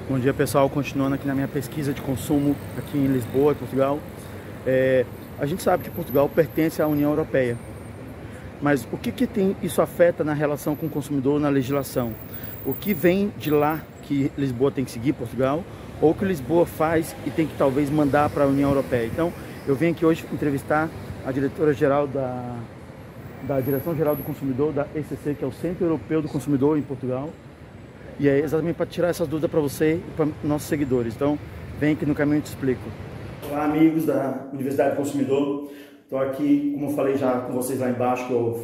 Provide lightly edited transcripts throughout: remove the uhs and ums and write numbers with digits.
Bom dia, pessoal, continuando aqui na minha pesquisa de consumo aqui em Lisboa, Portugal. A gente sabe que Portugal pertence à União Europeia, mas o que isso afeta na relação com o consumidor, na legislação? O que vem de lá que Lisboa tem que seguir, Portugal, ou o que Lisboa faz e tem que talvez mandar para a União Europeia? Então, eu venho aqui hoje entrevistar a diretora-geral da Direção-Geral do Consumidor, da ECC, que é o Centro Europeu do Consumidor em Portugal. E é exatamente para tirar essas dúvidas para você e para nossos seguidores. Então, vem aqui no caminho e te explico. Olá, amigos da Universidade do Consumidor. Estou aqui, como eu falei já com vocês lá embaixo, que eu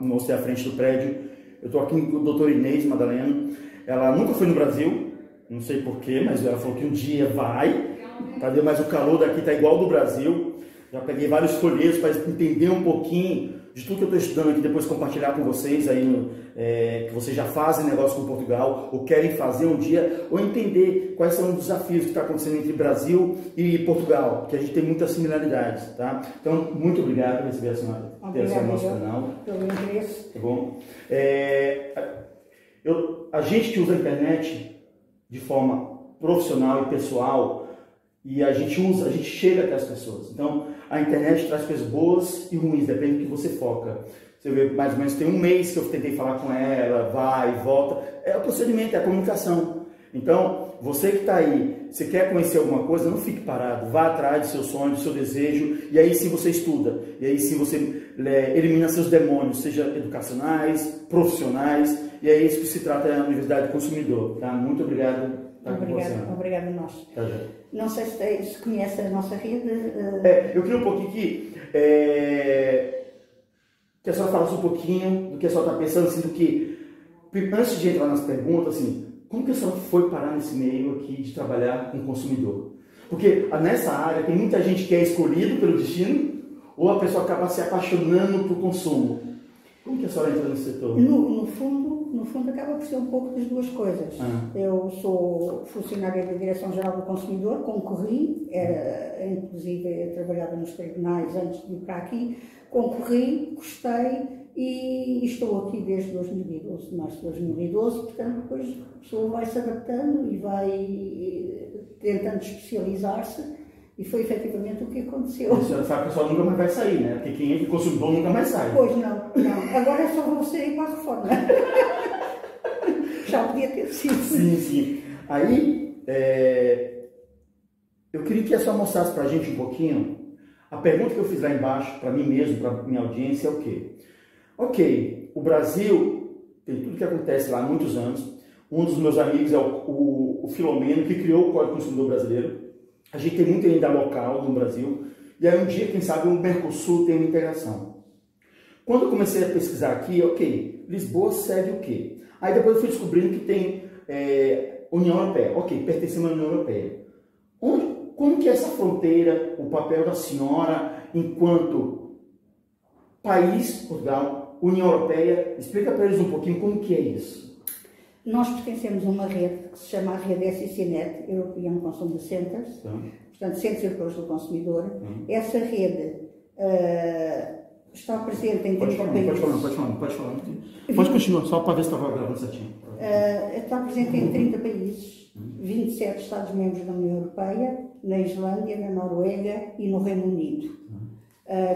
mostrei a frente do prédio. Eu estou aqui com a doutora Inês Madalena. Ela nunca foi no Brasil, não sei porquê, mas ela falou que um dia vai. Cadê? Mas o calor daqui está igual ao do Brasil. Já peguei vários folhetos para entender um pouquinho de tudo que eu estou estudando aqui, depois compartilhar com vocês aí, que vocês já fazem negócio com Portugal, ou querem fazer um dia, ou entender quais são os desafios que estão acontecendo entre Brasil e Portugal, que a gente tem muitas similaridades, tá? Então, muito obrigado por receber a senhora no nosso canal. Pelo interesse. Tá bom? A gente que usa a internet de forma profissional e pessoal, e a gente chega até as pessoas. Então, a internet traz coisas boas e ruins, depende do que você foca. Você vê, mais ou menos, tem um mês que eu tentei falar com ela, vai e volta. É o procedimento, é a comunicação. Então, você que está aí, você quer conhecer alguma coisa, não fique parado. Vá atrás do seu sonho, do seu desejo, e aí sim você estuda. E aí sim você elimina seus demônios, seja educacionais, profissionais. E é isso que se trata da Universidade do Consumidor. Tá? Muito obrigado. Obrigada a nós. Tá, já. Não sei se conhece a nossa rede. Eu queria um pouquinho que a senhora falasse um pouquinho do que a senhora está pensando, assim, do que, antes de entrar nas perguntas, assim, como que a senhora foi parar nesse meio aqui de trabalhar com o consumidor? Porque nessa área tem muita gente que é escolhido pelo destino, ou a pessoa acaba se apaixonando por consumo. Como que a senhora entrou nesse setor? No fundo acaba por ser um pouco das duas coisas. Eu sou funcionária da Direção-Geral do Consumidor, concorri, inclusive trabalhava nos tribunais antes de ir para aqui, concorri, gostei e estou aqui desde 2012, março de 2012, portanto depois a pessoa vai se adaptando e vai tentando especializar-se. E foi efetivamente o que aconteceu. A senhora sabe que a pessoa nunca mais vai sair, né? Porque quem entra em consumidor nunca mais sai. Pois não. Agora é só você ir para a reforma. Já podia ter sido. Sim. Aí, eu queria que a senhora mostrasse para a gente um pouquinho. A pergunta que eu fiz lá embaixo, para mim mesmo, para minha audiência, é o quê? Ok, o Brasil tem tudo que acontece lá há muitos anos. Um dos meus amigos é o Filomeno, que criou o Código Consumidor Brasileiro. A gente tem muito ainda local no Brasil, e aí um dia, quem sabe, o Mercosul tem uma integração. Quando eu comecei a pesquisar aqui, ok, Lisboa segue o quê? Aí depois eu fui descobrindo que tem União Europeia, ok, pertencemos à União Europeia. Como que é essa fronteira, o papel da senhora enquanto país, Portugal, União Europeia, explica para eles um pouquinho como que é isso. Nós pertencemos a uma rede que se chama a rede SICNet, European Consumer Centers, portanto, Centros Europeus do Consumidor. Essa rede está presente em 30 países. Pode falar. Pode continuar, só para ver se estava gravando certinho. Está presente em 30 países, 27 Estados-membros da União Europeia, na Islândia, na Noruega e no Reino Unido.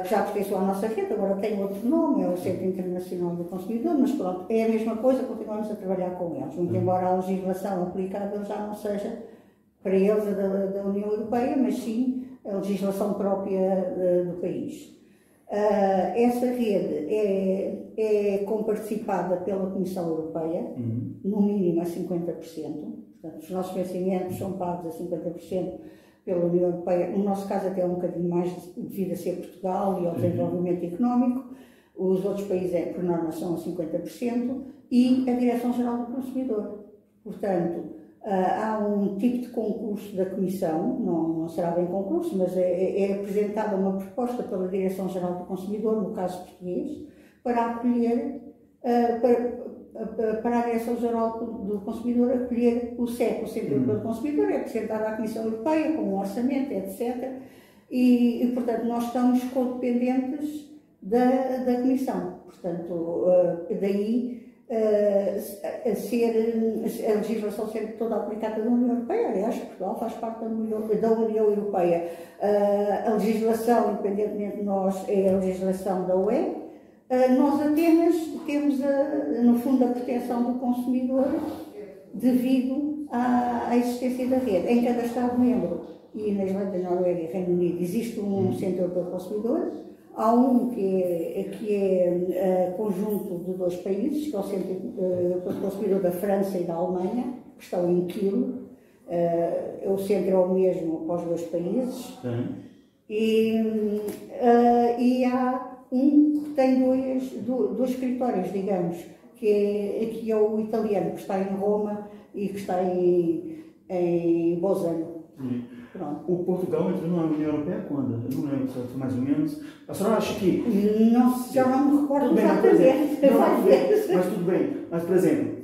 Que já pertenceu à nossa rede, agora tem outro nome, é o Centro Internacional do Consumidor, mas pronto, é a mesma coisa, continuamos a trabalhar com eles, muito embora a legislação aplicável já não seja para eles da União Europeia, mas sim a legislação própria do país. Essa rede é comparticipada pela Comissão Europeia, no mínimo a 50%, portanto, os nossos vencimentos são pagos a 50%, pela União Europeia, no nosso caso até um bocadinho mais devido a ser Portugal e ao desenvolvimento económico, os outros países por norma são a 50% e a Direção-Geral do Consumidor. Portanto, há um tipo de concurso da Comissão, não será bem concurso, mas é apresentada uma proposta pela Direção-Geral do Consumidor, no caso português, para acolher, para a Direção-Geral do Consumidor acolher o CEP, o Centro Europeu do Consumidor, é apresentado à Comissão Europeia com um orçamento, etc. E portanto, nós estamos codependentes da Comissão. Portanto, daí a legislação ser toda aplicada na União Europeia. Aliás, Portugal faz parte da União Europeia. A legislação, independentemente de nós, é a legislação da UE. Nós apenas temos, no fundo, a proteção do consumidor devido à existência da rede. Em cada Estado-membro, e na Islândia, Noruega e Reino Unido, existe um centro para o consumidor. Há um que é conjunto de 2 países, que é o Centro para o Consumidor da França e da Alemanha, que estão em Kiel. O centro é o mesmo para os 2 países. E há um que tem dois escritórios, digamos, que é o italiano, que está em Roma e que está em Bolzano. O Portugal entrou na União Europeia quando? Eu não lembro, mais ou menos. A senhora acha que... Já não me recordo exatamente. Mas tudo bem. Mas, por exemplo,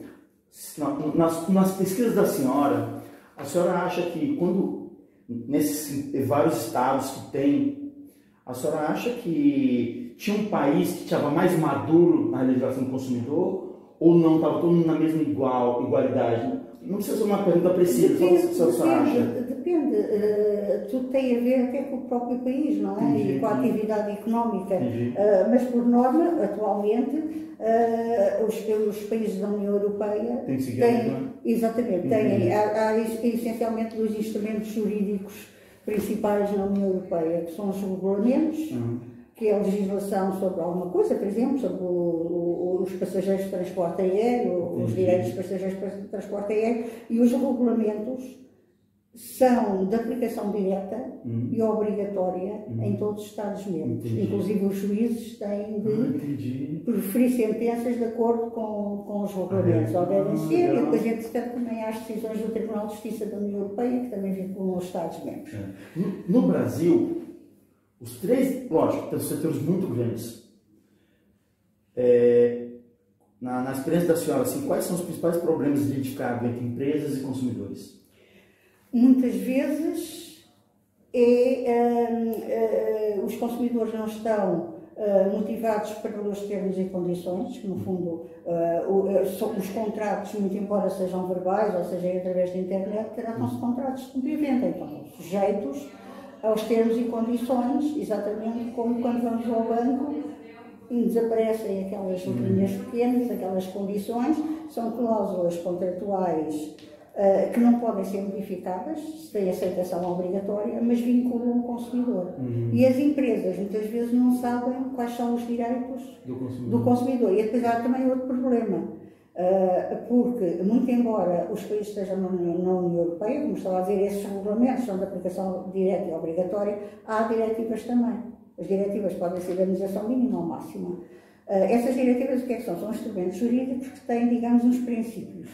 nas pesquisas da senhora, a senhora acha que quando, nesses vários estados que tem, a senhora acha que tinha um país que estava mais maduro na legislação do consumidor ou não, estava todo mundo na mesma igualdade? Não precisa ser uma pergunta precisa, só o que você acha. Depende. Tudo tem a ver até com o próprio país, não é? E com a atividade económica. Mas, por norma, atualmente, os países da União Europeia têm, exatamente, há essencialmente 2 instrumentos jurídicos principais na União Europeia, que são os regulamentos, que é a legislação sobre alguma coisa, por exemplo, sobre os passageiros de transporte aéreo, os direitos dos passageiros de transporte aéreo, e os regulamentos são de aplicação direta e obrigatória em todos os Estados-membros. Inclusive os juízes têm de proferir sentenças de acordo com os regulamentos, ou devem ser, e depois entretanto também há as decisões do Tribunal de Justiça da União Europeia, que também vinculam os Estados-membros. No Brasil, os 3, lógico, tem setores muito grandes. Na experiência da senhora, assim, quais são os principais problemas identificados entre empresas e consumidores? Muitas vezes os consumidores não estão motivados pelos termos e condições, que no fundo os contratos, muito embora sejam verbais, ou seja, através da internet, tratam-se de contratos de compra e venda, então sujeitos aos termos e condições, exatamente como quando vamos ao banco e desaparecem aquelas linhas pequenas, aquelas condições, são cláusulas contratuais que não podem ser modificadas, se tem aceitação obrigatória, mas vinculam o consumidor. E as empresas muitas vezes não sabem quais são os direitos do consumidor. E depois há também outro problema, porque, muito embora os países estejam na União Europeia, como estava a dizer, esses regulamentos são de aplicação direta e obrigatória, há diretivas também. As diretivas podem ser de harmonização mínima ou máxima. Essas diretivas o que é que são? São instrumentos jurídicos que têm, digamos, uns princípios.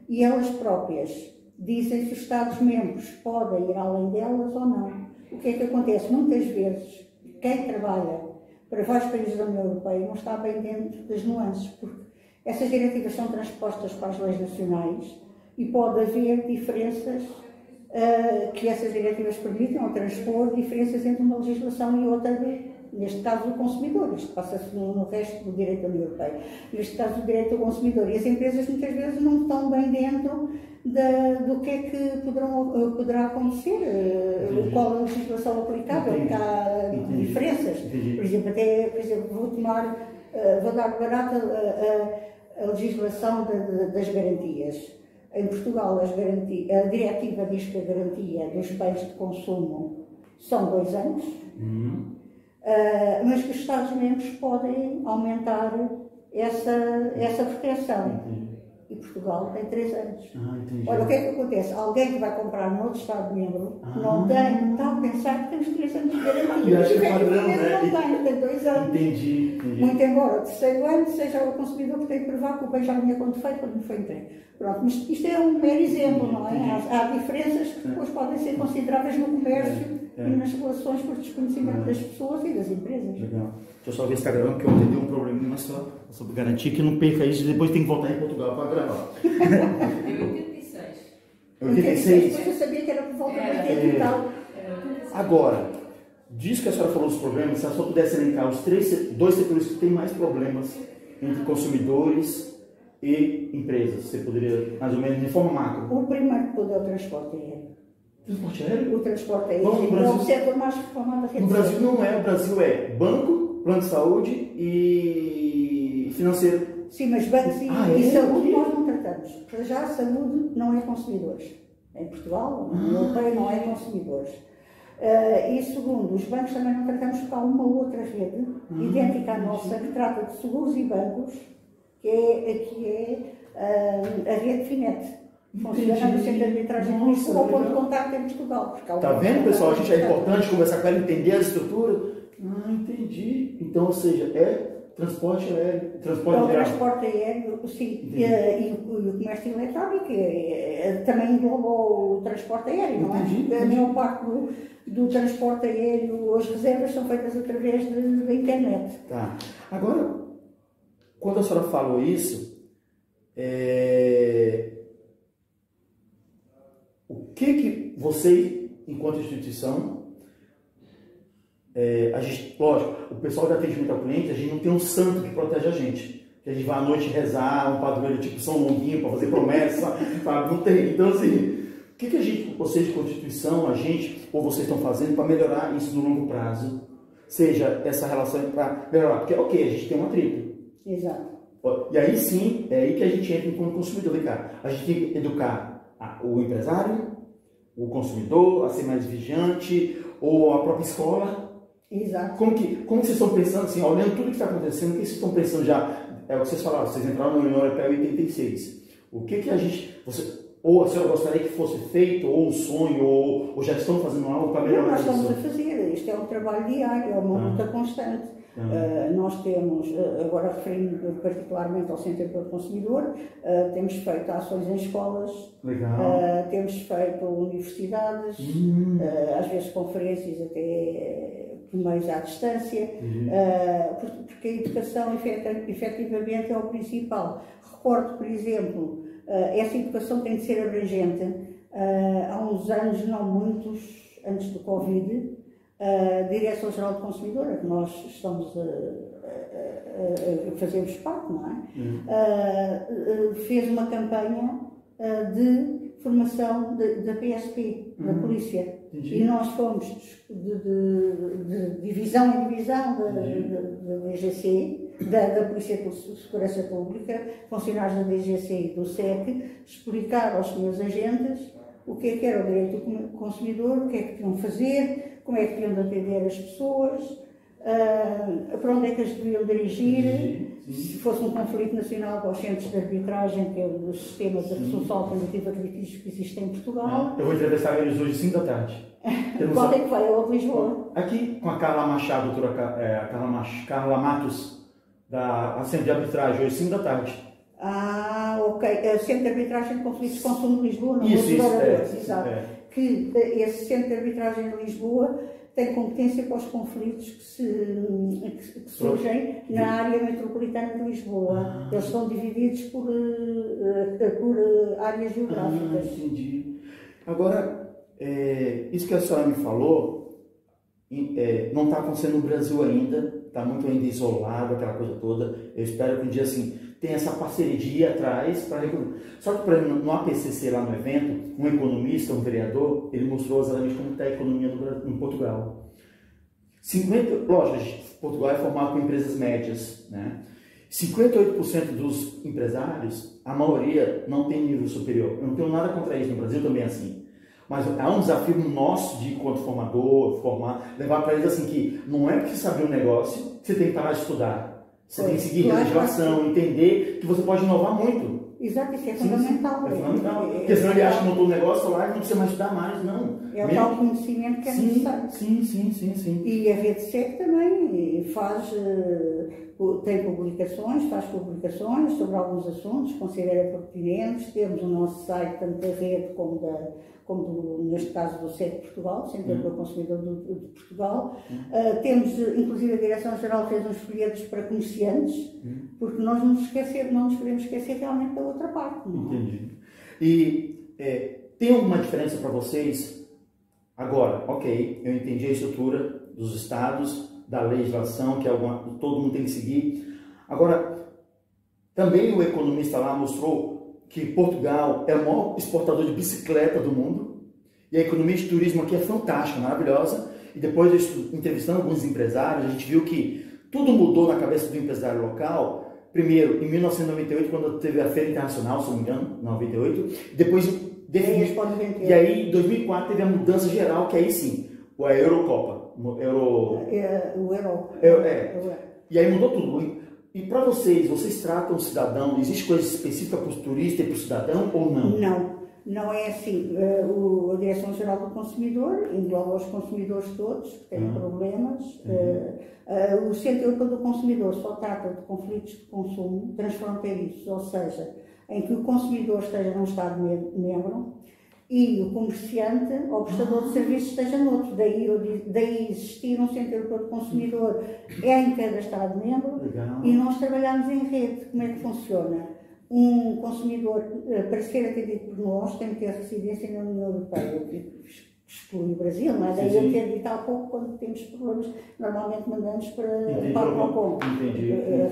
E elas próprias dizem se os Estados-membros podem ir além delas ou não. O que é que acontece? Muitas vezes, quem trabalha para vários países da União Europeia não está bem dentro das nuances, porque essas diretivas são transpostas para as leis nacionais e pode haver diferenças que essas diretivas permitem, ou transpor diferenças entre uma legislação e outra, neste caso do consumidor. Isto passa-se no resto do direito da União Europeia. Neste caso do direito do consumidor. E as empresas muitas vezes não estão bem dentro do que é que poderá acontecer, qual a legislação aplicável, porque há diferenças. Por exemplo, vou dar barato a legislação das garantias. Em Portugal, a diretiva diz que a garantia dos bens de consumo são 2 anos, mas que os Estados-membros podem aumentar essa proteção. E Portugal tem 3 anos. Ora, o que é que acontece? Alguém que vai comprar num outro Estado-membro não está a pensar que temos 3 anos de garantia. Não tem 2 anos. Entendi. Muito embora o 3º ano seja o consumidor que tem que provar que o bem já vinha quando não foi entregue. Pronto, mas isto é um mero exemplo, não é? Há diferenças que depois podem ser consideráveis no comércio e nas relações por desconhecimento das pessoas e das empresas. Legal. Deixa eu só ver se está gravando, porque ontem deu um probleminha só sobre garantir que não perca isso e depois tem que voltar em Portugal para gravar. Deu 86. 86? Depois eu sabia que era por volta de 80 e tal. Agora, diz que a senhora falou dos problemas, se a senhora pudesse elencar os 2 setores que têm mais problemas entre consumidores e empresas? Você poderia, mais ou menos, de forma macro? O primeiro que pôde é o transporte aéreo. Transporte aéreo? O transporte aéreo Bom, no Brasil, é o setor mais reclamado da rede. No Brasil não é. O Brasil é banco, plano de saúde e financeiro. Sim, mas bancos e saúde nós não tratamos. Para já a saúde não é consumidores. Em Portugal, na União Europeia, não é consumidores. E segundo, os bancos também não tratamos porque há uma outra rede, idêntica à nossa, que trata de seguros e bancos, que é a rede Finet. Funciona no centro de arbitragem de Lisboa, o ponto de contacto em Portugal. Está vendo, pessoal? É importante conversar com ela, entender a estrutura. Entendi. Então, ou seja, é transporte aéreo. Transporte aéreo, sim. E o comércio eletrónico também engloba o transporte aéreo, não é? A maior parte do transporte aéreo, as reservas são feitas através da internet. Tá. Agora, quando a senhora falou isso, o que você, enquanto instituição, a gente, lógico, o pessoal de atendimento ao cliente, a gente não tem um santo que protege a gente. Que a gente vai à noite rezar, um padroeiro tipo São Longuinho para fazer promessa, sabe? Não tem. Então, assim, o que a gente, vocês de constituição, a gente, ou vocês estão fazendo para melhorar isso no longo prazo? Seja essa relação para melhorar. Porque, ok, a gente tem uma tripa. Exato. E aí sim, é aí que a gente entra como consumidor. Vem cá, a gente tem que educar o empresário, o consumidor, a ser mais vigilante, ou a própria escola. Exato. Como vocês estão pensando, assim, olhando tudo que está acontecendo, o que vocês estão pensando já? É o que vocês falaram, vocês entraram na União Europeia em 86. O que a gente, ou a senhora gostaria que fosse feito, ou um sonho, ou já estão fazendo algo para melhorar isso? Nós estamos a fazer, isto é um trabalho diário, é uma luta constante. Nós temos, agora referindo particularmente ao Centro do Consumidor, temos feito ações em escolas, temos feito universidades, às vezes conferências até por meios à distância, porque a educação efetivamente é o principal. Recordo, por exemplo, essa educação tem de ser abrangente. Há uns anos, não muitos, antes do Covid, a Direção-Geral do Consumidor, que nós estamos fazemos parte, não é? Fez uma campanha de formação da PSP, da Polícia. E nós fomos de divisão em divisão da DGC, da Polícia de Segurança Pública, funcionários da DGC e do SEC, explicar aos senhores agentes o que é que era o direito do consumidor, o que é que deviam fazer, como é que deviam atender as pessoas, para onde é que as deviam dirigir, se fosse um conflito nacional para os centros de arbitragem, que é um dos sistemas de resolução alternativa de litígios que existem em Portugal. Eu vou entrevistar eles hoje, 5 da tarde. Qual é que foi? O de Lisboa? Aqui com a Carla Machado, Carla Matos, da Centro de Arbitragem, hoje, 5 da tarde. Ok. Centro de Arbitragem de Conflitos de Consumo de Lisboa, não isso, exato. Que esse Centro de Arbitragem de Lisboa tem competência para os conflitos que surgem na área metropolitana de Lisboa. Eles estão divididos por áreas geográficas. Entendi. Agora, isso que a senhora me falou, não está acontecendo no Brasil ainda, está muito ainda isolado, aquela coisa toda. Eu espero que um dia, assim, tenha essa parceria de ir atrás para... Só que, por exemplo, no APCC, lá no evento, um economista, um vereador, ele mostrou exatamente como está a economia em Portugal. Lógico, Portugal é formado por empresas médias, né? 58% dos empresários, a maioria não tem nível superior. Eu não tenho nada contra isso, no Brasil também é assim. Mas há um desafio nosso de, enquanto formador, levar para eles assim que não é porque você sabe um negócio que você tem que parar de estudar. Você tem que seguir a legislação, entender que você pode inovar muito. Exato, isso é fundamental. É fundamental. Porque senão ele acha que montou um negócio lá e não precisa mais estudar mais, não. É o tal conhecimento que é necessário. Sim. E a Rede SEC também tem publicações, faz publicações sobre alguns assuntos, considera pertinentes. Temos o nosso site, tanto da rede como neste caso do SEC Portugal, Centro do Consumidor de Portugal. Temos, inclusive, a Direção-Geral fez uns folhetos para comerciantes, porque nós não nos podemos esquecer realmente da outra parte. Não é? Entendi. E tem alguma diferença para vocês? Agora, ok, eu entendi a estrutura dos estados, da legislação, que todo mundo tem que seguir. Agora, Também o economista lá mostrou que Portugal é o maior exportador de bicicleta do mundo. E a economia de turismo aqui é fantástica, maravilhosa. E depois, entrevistando alguns empresários, a gente viu que tudo mudou na cabeça do empresário local. Primeiro, em 1998, quando teve a Feira Internacional, se não me engano, 98. Depois, e aí, em 2004, teve a mudança geral, que aí sim, a Eurocopa. O Euro. E aí mudou tudo. E para vocês tratam o cidadão, existe coisa específica para o turista e para o cidadão ou não? Não é assim. A Direção-Geral do Consumidor engloba os consumidores todos que têm problemas. O Centro Europeu do Consumidor só trata de conflitos de consumo transfronteiriços, ou seja, em que o consumidor esteja num Estado-membro e o comerciante ou prestador de serviços esteja noutro. Daí existir um Centro Europeu do Consumidor em cada Estado-membro. E nós trabalhamos em rede. Como é que funciona? Um consumidor, para ser atendido por nós, tem que ter residência na União Europeia, exclui o Brasil, não é? Daí eu ter dito há pouco, quando temos problemas, normalmente mandamos para a Procon,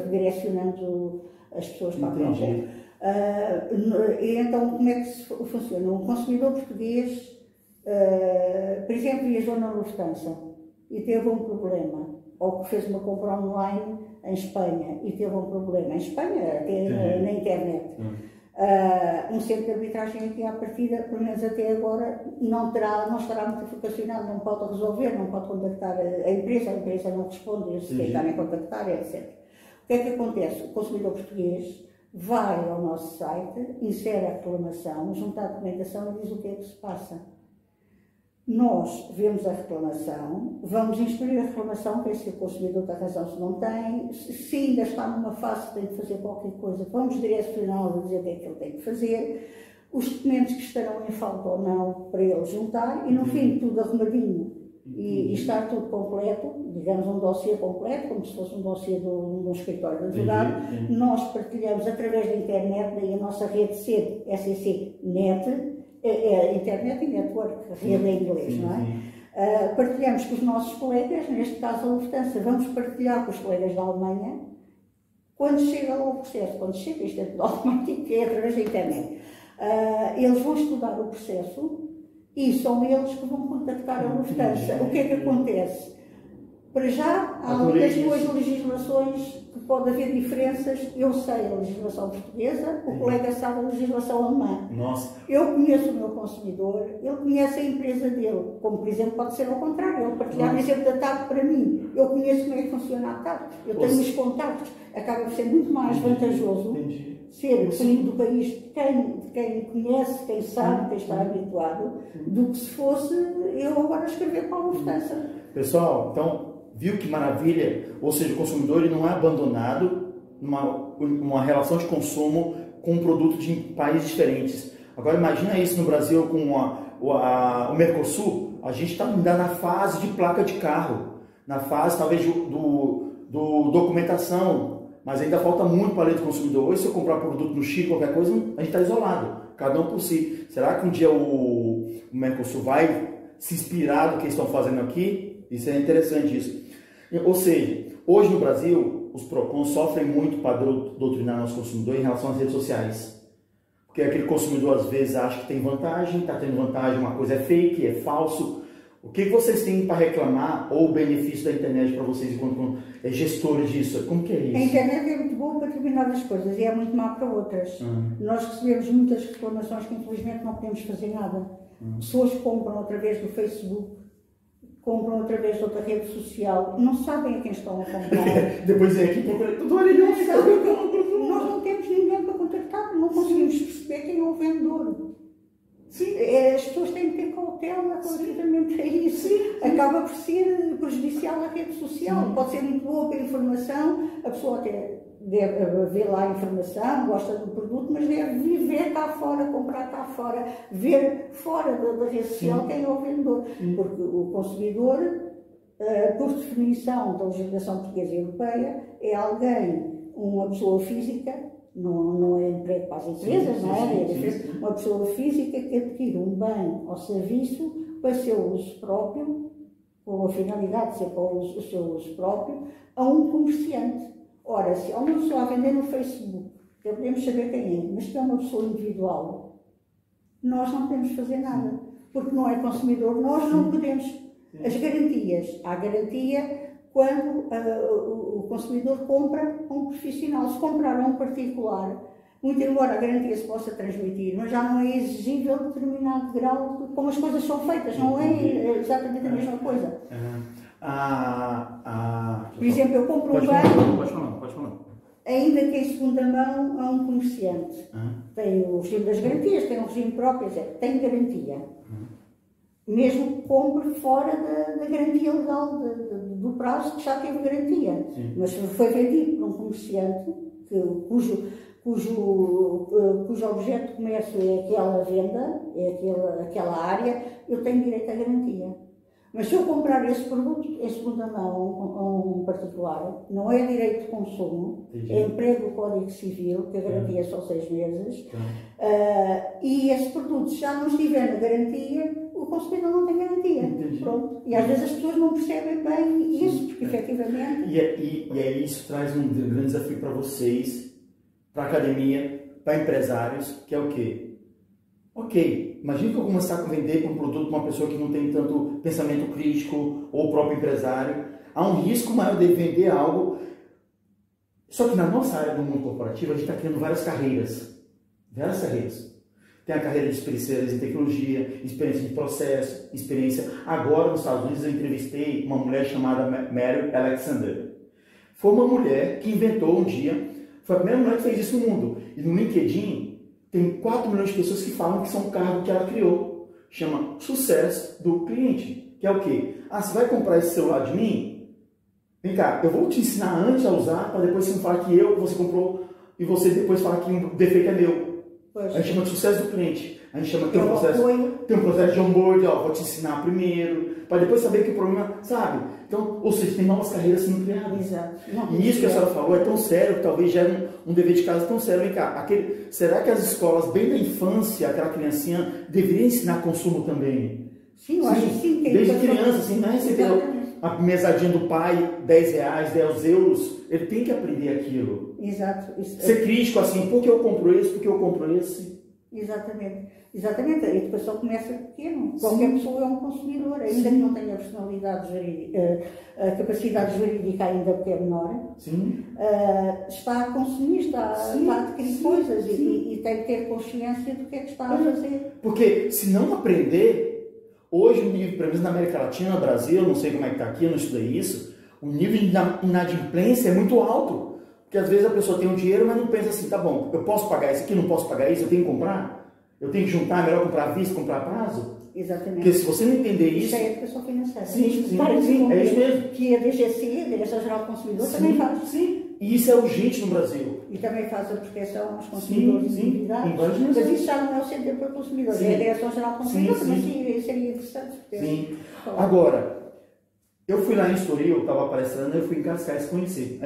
redirecionando as pessoas para a Procon. E então, como é que funciona? Um consumidor português, por exemplo, viajou na Lufthansa e teve um problema, ou que fez uma compra online em Espanha e teve um problema em Espanha, até na internet. Um centro de arbitragem aqui à partida, pelo menos até agora, não estará muito vocacionado, não pode resolver, não pode contactar a empresa não responde, eles sequer estarem a contactar, etc. O que é que acontece? O consumidor português vai ao nosso site, insere a reclamação, junta a documentação e diz o que é que se passa. Nós vemos a reclamação, vamos instruir a reclamação, ver se o consumidor tem razão, se não tem, se ainda está numa fase que tem de fazer qualquer coisa, vamos direcioná-lo a dizer o que é que ele tem que fazer, os documentos que estarão em falta ou não para ele juntar e no fim tudo arrumadinho e estar tudo completo, digamos um dossiê completo, como se fosse um dossiê de um escritório de advogado, nós partilhamos através da internet, daí a nossa rede SEC Net, Internet e Network, rede em inglês, não é? Partilhamos com os nossos colegas, neste caso a Lufthansa, vamos partilhar com os colegas da Alemanha, quando chega lá o processo, quando chega, isto é tudo automático, que é através da internet, eles vão estudar o processo e são eles que vão contactar a Lufthansa. O que é que acontece? Para já, há muitas duas legislações que pode haver diferenças. Eu sei a legislação portuguesa, o colega sabe a legislação alemã. Nossa. Eu conheço o meu consumidor, ele conhece a empresa dele, como por exemplo pode ser ao contrário, ele partilhar o exemplo da TAP para mim. Eu conheço como é que funciona a TAP, eu tenho os contactos, acaba por ser muito mais vantajoso ser o do país de quem conhece, quem sabe, quem está habituado, do que se fosse eu agora escrever para a Lufthansa. Pessoal, então, viu que maravilha? Ou seja, o consumidor ele não é abandonado numa relação de consumo com um produto de países diferentes. Agora imagina isso no Brasil com o Mercosul, a gente está ainda na fase de placa de carro, na fase talvez do documentação, mas ainda falta muito para a lei do consumidor. Hoje se eu comprar produto no Chile, qualquer coisa, a gente está isolado, cada um por si. Será que um dia o Mercosul vai se inspirar do que estão fazendo aqui? Isso é interessante isso. Ou seja, hoje no Brasil, os PROCONs sofrem muito para doutrinar nosso consumidor em relação às redes sociais. Porque aquele consumidor às vezes acha que tem vantagem, está tendo vantagem, uma coisa é fake, é falso. O que vocês têm para reclamar ou o benefício da internet para vocês enquanto gestores disso? Como que é isso? A internet é muito boa para determinadas coisas e é muito má para outras. Nós recebemos muitas reclamações que infelizmente não podemos fazer nada. Pessoas compram através do Facebook, compram através de outra rede social, não sabem a quem estão a comprar. Depois é aqui, tudo olha. Nós não temos ninguém para contactar, não conseguimos perceber quem é o vendedor. Sim. As pessoas têm que ter cautela relativamente a isso. Sim. Acaba por ser prejudicial à rede social. Pode ser muito boa para a informação, a pessoa até deve ver lá a informação, gosta do produto, mas deve viver cá fora, comprar cá fora, ver fora da rede social quem é o vendedor. Porque o consumidor, por definição da legislação portuguesa e europeia, é alguém, uma pessoa física, não é emprego para as empresas, não é? Uma pessoa física que adquire um bem ou serviço para seu uso próprio, com a finalidade de ser para o seu uso próprio, a um comerciante. Ora, se há uma pessoa a vender no Facebook podemos saber quem é, mas que é uma pessoa individual, nós não podemos fazer nada, porque não é consumidor, nós não podemos. As garantias, há garantia quando o consumidor compra a um profissional, se comprar a um particular, muito embora a garantia se possa transmitir, mas já não é exigível determinado grau de como as coisas são feitas, não é exatamente a mesma coisa. Por exemplo, eu compro um banco, pode falar. ainda que em segunda mão a um comerciante. Tem o regime das garantias, tem um regime próprio, tem garantia. Mesmo que compre fora da garantia legal, do prazo que já teve garantia. Sim. Mas foi vendido por um comerciante cujo objeto de comércio é aquela venda, é aquela área, eu tenho direito à garantia. Mas se eu comprar esse produto em segunda mão a um particular, não é direito de consumo, é emprego do Código Civil, que a garantia é só 6 meses, e esse produto, se já não estiver na garantia, o consumidor não tem garantia. Pronto. E às vezes as pessoas não percebem bem isso, porque efetivamente... E aí isso traz um grande desafio para vocês, para a academia, para empresários, que é o quê? Ok, imagina que eu começar a vender um produto para uma pessoa que não tem tanto pensamento crítico, ou o próprio empresário. Há um risco maior de vender algo. Só que na nossa área do mundo corporativo, a gente está criando várias carreiras. Várias carreiras. Tem a carreira de especialista em tecnologia, experiência de processo, experiência... Agora, nos Estados Unidos, eu entrevistei uma mulher chamada Mary Alexander. Foi uma mulher que inventou um dia, foi a primeira mulher que fez isso no mundo. E no LinkedIn, tem 4 milhões de pessoas que falam que são um cargo que ela criou. Chama sucesso do cliente. Que é o quê? Você vai comprar esse celular de mim? Vem cá, eu vou te ensinar antes a usar, para depois você não falar que você comprou, e você depois falar que o defeito é meu. A gente chama de sucesso do cliente. A gente chama, tem um processo de onboard, vou te ensinar primeiro, para depois saber que o problema, sabe? Então, ou seja, tem novas carreiras sendo criadas. Exato. E isso que a senhora falou é tão sério, que talvez gere um dever de casa tão sério. Vem cá, será que as escolas, bem da infância, aquela criancinha, deveriam ensinar consumo também? Sim, eu acho que sim. Desde criança, assim, não é receber a mesadinha do pai, 10 reais, 10 euros, ele tem que aprender aquilo. Exato. Ser crítico assim, por que eu compro esse, por que eu compro esse? Exatamente. Exatamente. A educação começa pequeno. Qualquer pessoa é um consumidor, ainda que não tenha a personalidade jurídica, a capacidade jurídica ainda que é menor, está a consumir, está a adquirir coisas e tem que ter consciência do que é que está a fazer. Porque se não aprender, hoje o nível, pelo menos na América Latina, no Brasil, não sei como é que está aqui, eu não estudei isso, o nível de inadimplência é muito alto. Porque às vezes a pessoa tem um dinheiro, mas não pensa assim, tá bom, eu posso pagar isso aqui, não posso pagar isso, eu tenho que comprar? Eu tenho que juntar, é melhor comprar à vista, comprar a prazo? Exatamente. Porque se você não entender isso... Isso é educação financeira. Sim, é isso mesmo. Que a DGC, a Direção-Geral do Consumidor, também faz. Sim, e isso é urgente no Brasil. E também faz a proteção aos consumidores individuais. Mas isso já não é o Centro para o Consumidor, é a Direção-Geral do Consumidor, mas sim, seria interessante. Sim. Agora, eu fui lá em Estoril, estava palestrando, eu fui em Cascais conhecer.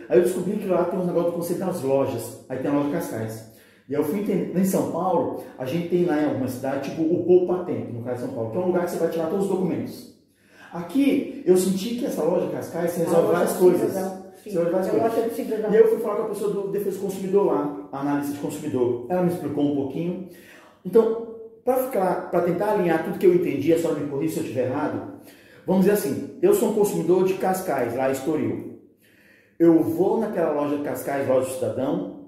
Aí eu descobri que lá tem um negócio do conceito das lojas. Aí tem a loja de Cascais. E aí eu fui entender, em São Paulo, a gente tem lá em alguma cidade, tipo o Poupa Tempo, no caso de São Paulo, que é um lugar que você vai tirar todos os documentos. Aqui, eu senti que essa loja de Cascais, você resolve várias coisas. Você resolve várias coisas. E aí eu fui falar com a pessoa do Defesa do Consumidor lá, a analista de consumidor. Ela me explicou um pouquinho. Então, para tentar alinhar tudo que eu entendi, a senhora me corrija se eu estiver errado, vamos dizer assim, eu sou um consumidor de Cascais, lá em Estoril. Eu vou naquela loja de Cascais, loja do cidadão,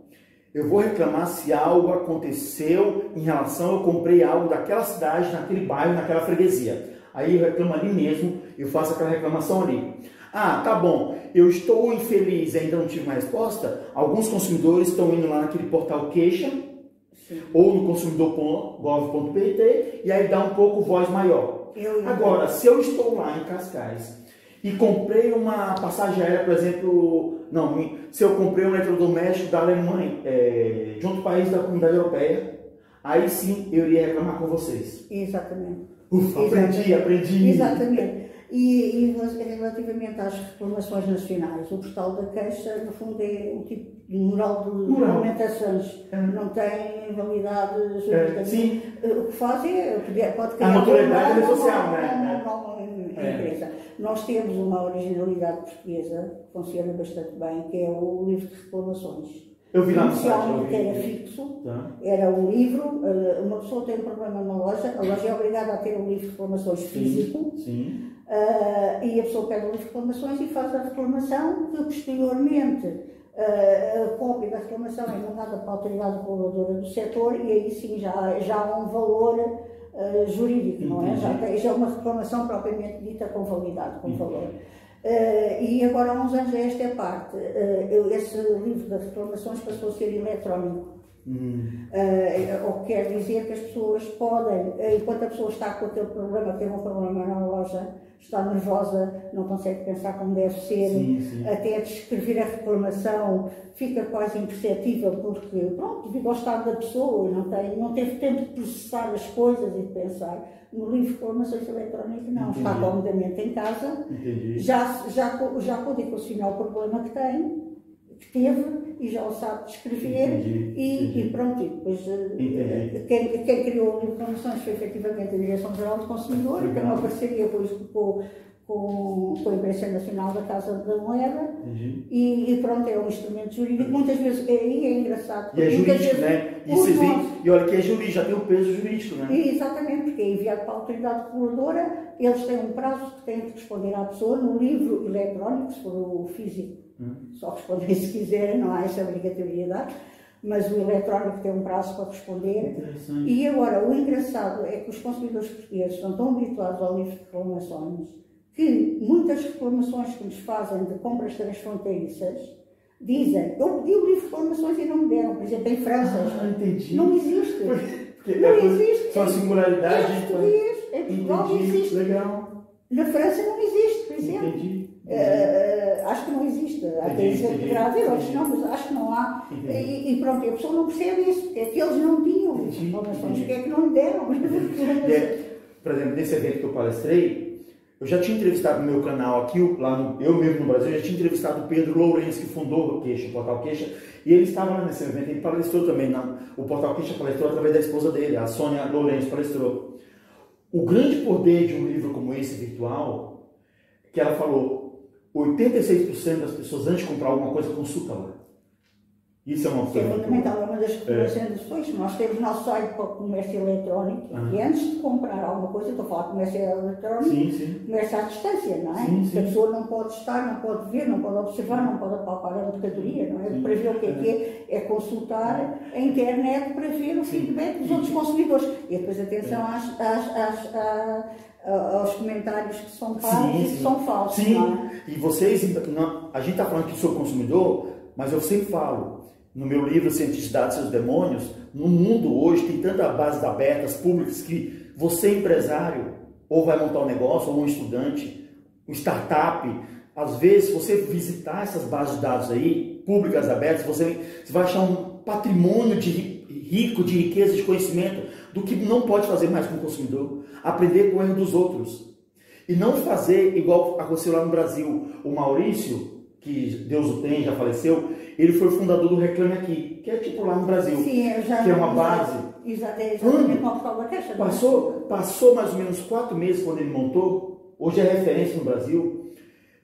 eu vou reclamar se algo aconteceu em relação, eu comprei algo daquela cidade, naquele bairro, naquela freguesia. Aí eu reclamo ali mesmo, eu faço aquela reclamação ali. Ah, tá bom, eu estou infeliz e ainda não tive uma resposta. Alguns consumidores estão indo lá naquele portal queixa, ou no consumidor.gov.pt, e aí dá um pouco voz maior. Agora, se eu estou lá em Cascais e comprei uma passagem aérea, por exemplo, se eu comprei um eletrodoméstico da Alemanha, de outro país da Comunidade Europeia, aí sim eu iria reclamar com vocês. Exatamente. Ufa, aprendi. Exatamente. E relativamente às reclamações nacionais, o postal da queixa, no fundo, é um tipo de mural de regulamentações. Não tem validade jurídica. Sim. O que faz pode criar a notoriedade social, empresa. Nós temos uma originalidade portuguesa que funciona bastante bem, que é o livro de reclamações. Eu vi lá no site. Inicialmente era fixo, era um livro, uma pessoa tem um problema na loja, a loja é obrigada a ter um livro de reclamações físico, e a pessoa pede o livro de reclamações e faz a reclamação, que posteriormente a cópia da reclamação é mandada para a autoridade reguladora do setor e aí sim já há um valor jurídico, não é? Já é uma reclamação propriamente dita com validade, com valor. E agora há uns anos a esta parte, esse livro de reclamações passou a ser eletrónico. O que quer dizer que as pessoas podem, enquanto a pessoa está com aquele problema, tem um problema na loja, está nervosa, não consegue pensar como deve ser, até descrever a reclamação fica quase imperceptível porque, pronto, devido ao estado da pessoa, não teve tempo de processar as coisas e de pensar. No livro de reclamações eletrónicas não, está comodamente em casa, já pode equacionar o problema que teve, e já o sabe descrever, e pronto, e depois quem criou o livro de reclamações foi efetivamente a Direção-Geral do Consumidor, que é uma parceria com a Imprensa Nacional da Casa da Moeda, e pronto, é um instrumento jurídico, muitas vezes, aí é engraçado. E é jurídico, né? E olha que é jurídico, já tem o peso jurídico, né? Exatamente, porque é enviado para a autoridade reguladora, eles têm um prazo que têm de responder à pessoa no livro eletrónico, se for o físico. Só responder se quiserem, não há essa obrigatoriedade, mas o eletrónico tem um prazo para responder. E agora, o engraçado é que os consumidores portugueses estão tão habituados ao livro de reclamações que muitas reclamações que nos fazem de compras transfronteiriças dizem: eu pedi o livro de reclamações e não me deram. Por exemplo, em França, não existe. Não existe. Só a singularidade. Em português, em Portugal não existe. Legal. Na França não existe, por exemplo. Acho que não existe. Há quem dizer que poderá haver, outros não, mas acho que não há. E pronto, a pessoa não percebe isso, porque é que eles não tinham informações, porque é que não lhe deram. Por exemplo, nesse evento que eu palestrei, eu já tinha entrevistado no meu canal aqui, eu mesmo no Brasil, já tinha entrevistado o Pedro Lourenço, que fundou o Queixa, o Portal Queixa, e ele estava lá nesse evento, ele palestrou também, o Portal Queixa palestrou através da esposa dele, a Sônia Lourenço palestrou. O grande poder de um livro como esse, virtual, que ela falou, 86% das pessoas antes de comprar alguma coisa consultam lá. Isso é uma coisa. É fundamental, é uma das recomendações depois. Nós temos nosso site para o comércio eletrónico e antes de comprar alguma coisa, estou a falar de comércio eletrónico, comércio à distância, não é? A pessoa não pode estar, não pode ver, não pode observar, não pode apalpar a mercadoria, não é? Para ver o que é consultar a internet para ver o feedback dos outros consumidores. E depois atenção aos comentários que são pagos e que são falsos. Não é? E vocês, a gente está falando que sou consumidor, mas eu sempre falo, no meu livro Cientificidade e seus Demônios, no mundo hoje tem tantas bases abertas, públicas, que você empresário, ou vai montar um negócio, ou um estudante, um startup, às vezes, se você visitar essas bases de dados aí, públicas abertas, você vai achar um patrimônio rico de riqueza, de conhecimento, do que não pode fazer mais com o consumidor, aprender com o erro dos outros. E não fazer igual aconteceu lá no Brasil. O Maurício, que Deus o tem, já faleceu, ele foi o fundador do Reclame Aqui, que é tipo lá no Brasil, que é uma base. Exatamente, passou mais ou menos 4 meses quando ele montou, hoje é referência no Brasil.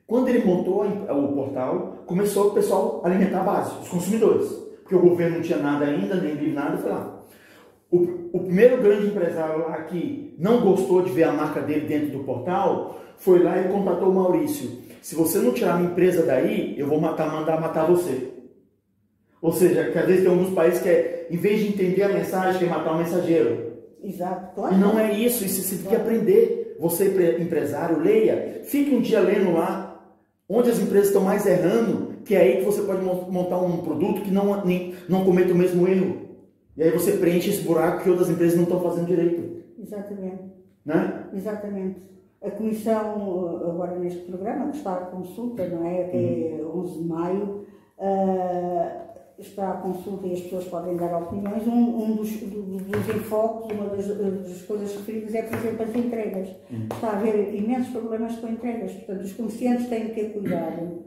Quando ele montou o portal, começou o pessoal a alimentar a base, os consumidores, porque o governo não tinha nada ainda, nem livre nada, foi lá. O primeiro grande empresário lá que não gostou de ver a marca dele dentro do portal, foi lá e contatou o Maurício. Se você não tirar minha empresa daí, eu vou mandar matar você. Ou seja, que às vezes tem alguns países que em vez de entender a mensagem, quer matar o mensageiro. Exato, claro. E não é isso você tem que aprender. Você, empresário, leia. Fique um dia lendo lá, onde as empresas estão mais errando, que é aí que você pode montar um produto que não cometa o mesmo erro. E aí você preenche esse buraco que outras empresas não estão fazendo direito. Exatamente. Né? Exatamente. A Comissão, agora neste programa, que está à consulta, não é? Até 11 de maio, está à consulta e as pessoas podem dar opiniões. Um dos enfoques, uma das coisas referidas é, por exemplo, as entregas. Está a haver imensos problemas com entregas. Portanto, os comerciantes têm que ter cuidado.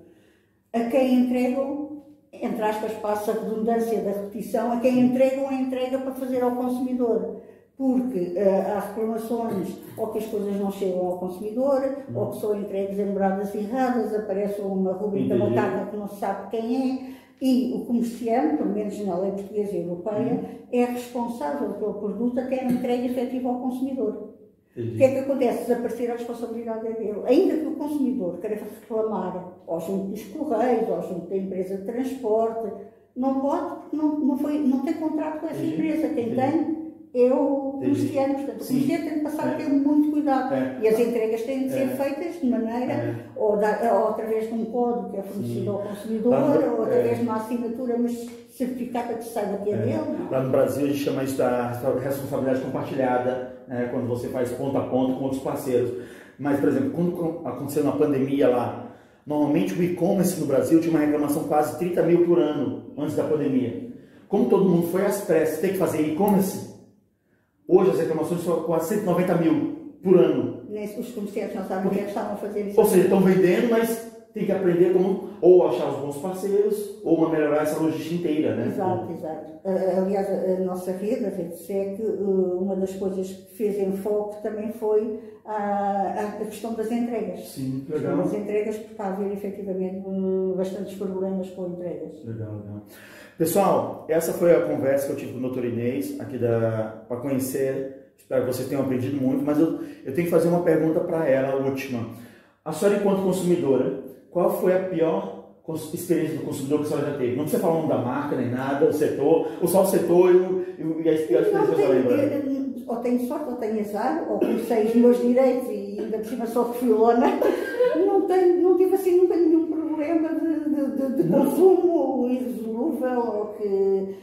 A quem entregam, entre aspas, passa a redundância da repetição, a quem entregam a entrega para fazer ao consumidor. Porque há reclamações ou que as coisas não chegam ao consumidor, ou que são entregues em moradas erradas, aparece uma rubrica, uma carta que não se sabe quem é, E o comerciante, pelo menos na lei portuguesa e europeia, é responsável pelo produto até a entrega efetiva ao consumidor. O que é que acontece? Desaparecer a responsabilidade é dele. Ainda que o consumidor queira reclamar ao junto dos Correios, ao junto da empresa de transporte, não pode, porque não tem contrato com essa empresa. Quem tem é o comerciante. Portanto, o comerciante tem de passar a ter muito cuidado. E as entregas têm de ser feitas de maneira, ou através de um código que é fornecido ao consumidor, ou através de uma assinatura, mas certificada que saiba que é dele. Lá no Brasil a gente chama isso da responsabilidade compartilhada, né, quando você faz ponto a ponto com outros parceiros. Mas, por exemplo, quando aconteceu na pandemia lá, normalmente o e-commerce no Brasil tinha uma reclamação quase 30 mil por ano antes da pandemia. Como todo mundo foi às pressas, tem que fazer e-commerce, hoje as reclamações são quase 190 mil por ano. Os comerciantes não sabem o que estavam a fazer isso. Ou seja, estão vendendo, mas tem que aprender como ou achar os bons parceiros ou melhorar essa logística inteira, né? Exato, exato. Aliás, a nossa rede, a RedeSec, uma das coisas que fez em foco também foi a questão das entregas. Sim, legal. As entregas, porque está a haver efetivamente bastantes problemas com entregas. Legal, legal. Pessoal, essa foi a conversa que eu tive com o Dr. Inês, aqui para conhecer. Espero que vocês tenham aprendido muito, mas eu tenho que fazer uma pergunta para ela, a última. A senhora, enquanto consumidora, qual foi a pior experiência do consumidor que a senhora já teve? Não precisa falar o nome da marca, nem nada, o setor, ou só o setor e a experiência que a senhora lembra. Ou tenho sorte, ou tenho azar, ou comecei os meus direitos e ainda por cima sou refilona. Não tive assim nunca nenhum problema de consumo irresolúvel, ou que...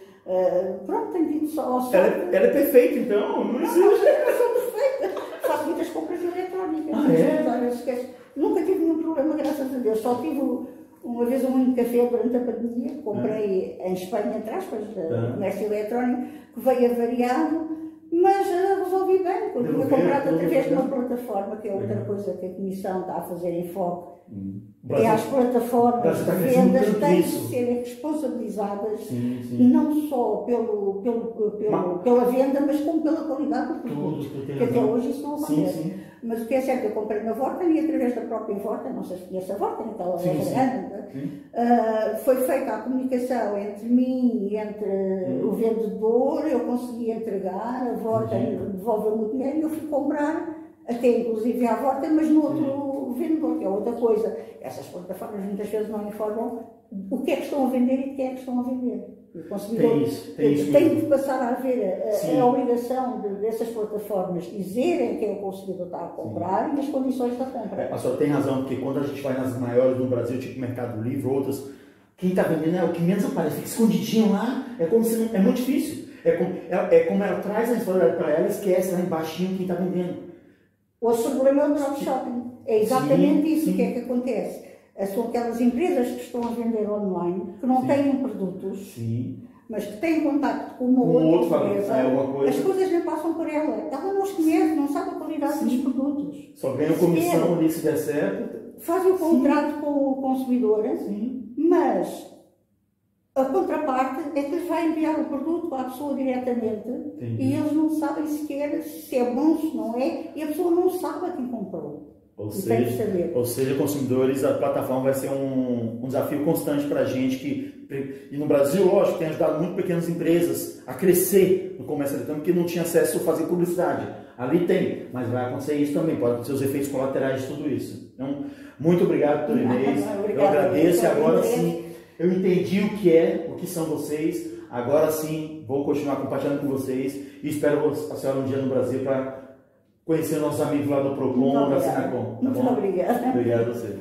pronto, tenho tido só sorte. Ela é perfeita, então? Não existe. Eu sou perfeita. Faço muitas compras eletrónicas. Nunca tive nenhum problema, graças a Deus. Só tive uma vez um café durante a pandemia. Comprei em Espanha, entre aspas, comércio eletrónico, que veio avariado, mas resolvi bem, porque foi comprado através de uma plataforma, que é outra coisa que a Comissão está a fazer em foco. É as plataformas de vendas têm de serem responsabilizadas, não só pela venda, mas como pela qualidade do produto, que até hoje isso não acontece. Mas o que é certo, eu comprei na Vorten e através da própria Vorten, não sei se conhece a Vorten, aquela foi feita a comunicação entre mim e entre o vendedor, eu consegui entregar, a Vorten devolveu-me o dinheiro e eu fui comprar, até inclusive à Vorten, mas no outro vendedor, que é outra coisa. Essas plataformas muitas vezes não informam o que é que estão a vender e o que é que estão a vender. O consumidor tem de passar a haver a obrigação dessas plataformas dizerem quem o consumidor está a comprar e as condições da compra. A senhora tem razão, porque quando a gente vai nas maiores no Brasil, tipo Mercado Livre, outras, quem está vendendo é o que menos aparece, fica escondidinho lá, é muito difícil. É como ela traz a história para ela e esquece lá embaixo quem está vendendo. O outro problema é o dropshipping. É exatamente isso que é que acontece. São aquelas empresas que estão a vender online, que não têm produtos, mas que têm contacto com uma outra empresa. As coisas não passam por ela. Ela não os conhece, não sabe a qualidade dos produtos. Só ganha comissão ali se der certo. Fazem o contrato com o consumidor, mas a contraparte é que lhes vai enviar o produto à pessoa diretamente e eles não sabem sequer se é bom, se não é, e a pessoa não sabe a quem comprou. Ou seja, consumidores, a plataforma vai ser um desafio constante para a gente, e no Brasil, lógico, tem ajudado muito pequenas empresas a crescer no comércio eletrônico, que não tinha acesso a fazer publicidade. Ali tem, mas vai acontecer isso também, pode acontecer os efeitos colaterais de tudo isso. Então, muito obrigado, doutor Inês. Eu agradeço, e agora sim, eu entendi o que são vocês. Agora sim, vou continuar compartilhando com vocês e espero a senhora um dia no Brasil para conhecer nossos amigos lá do Procon, da Sinacom. Muito obrigada. Obrigado a você.